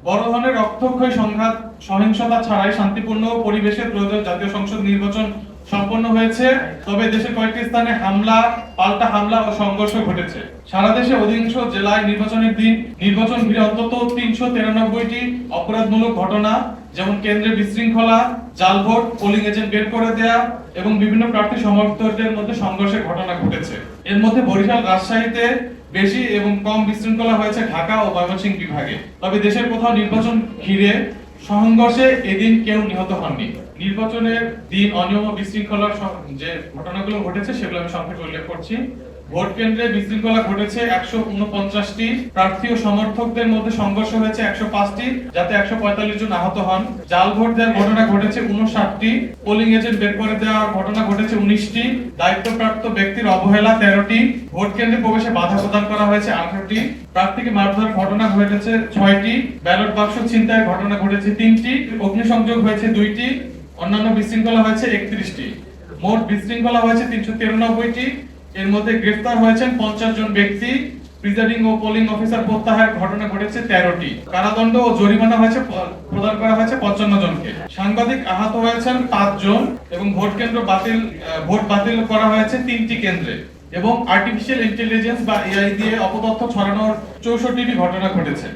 বড় ধরনের রক্তক্ষয়ী সংঘাত সহিংসতা ছাড়াই শান্তিপূর্ণ পরিবেশে ত্রয়োদশ জাতীয় সংসদ নির্বাচন সম্পন্ন হয়েছে। তবে দেশের কয়েকটি স্থানে হামলা, পাল্টা হামলা ও সংঘর্ষ ঘটেছে। সারা দেশে অধিকাংশ জেলায় নির্বাচনের দিন নির্বাচন ঘিরে অন্তত ৩৯৩টি অপরাধমূলক ঘটনা, যেমন কেন্দ্রে বিশৃঙ্খলা, জাল ভোট, পোলিং এজেন্ট বের করে দেয়া এবং বিভিন্ন প্রার্থী সমর্থকদের মধ্যে সংঘর্ষের ঘটনা ঘটেছে। এর মধ্যে বরিশাল, রাজশাহীতে বেশি এবং কম বিশৃঙ্খলা হয়েছে ঢাকা ও ময়মনসিংহ বিভাগে। তবে দেশের কোথাও নির্বাচন ঘিরে সংঘর্ষে এদিন কেউ নিহত হননি। নির্বাচনের দিন অনিয়ম ও বিশৃঙ্খলার যে ঘটনাগুলো ঘটেছে সেগুলো আমি সংক্ষেপে উল্লেখ করছি। ভোট কেন্দ্রে বিশৃঙ্খলা ঘটেছে ১৪৯টি, প্রার্থী ও সমর্থকদের মধ্যে সংঘর্ষ হয়েছে ১০৫টি, যাতে ১৪৫ জন আহত হন। জাল ভোট দেওয়ার ঘটনা ঘটেছে ৫৯টি, পোলিং এজেন্ট বের করে দেওয়ার ঘটনা ঘটেছে ১৯টি, দায়িত্বপ্রাপ্ত ব্যক্তির অবহেলা ১৩টি, ভোট কেন্দ্রে প্রবেশে বাধা প্রদান করা হয়েছে ১৮টি, প্রার্থীকে মারধরের ঘটনা ঘটেছে ৬টি, ব্যালট বাক্স ছিনতাইয়ের ঘটনা ঘটেছে ৩টি, অগ্নিসংযোগ হয়েছে ২টি, অন্যান্য বিশৃঙ্খলা হয়েছে ৩১টি। মোট বিশৃঙ্খলা হয়েছে ৩৯৩টি। এর মধ্যে গ্রেফতার হয়েছেন ৫০ জন ব্যক্তি। প্রিজাইডিং ও পোলিং অফিসার প্রত্যাহারের ঘটনা ঘটেছে ১৩টি। কারাদণ্ড ও জরিমানা হয়েছে প্রদান করা হয়েছে ৫৫ জনকে। সাংবাদিক আহত হয়েছেন ৫ জন এবং ভোট বাতিল করা হয়েছে ৩টি কেন্দ্রে এবং আর্টিফিশিয়াল ইন্টেলিজেন্স বা এআই দিয়ে অপতথ্য ছড়ানোর ৬৪টি ঘটনা ঘটেছে।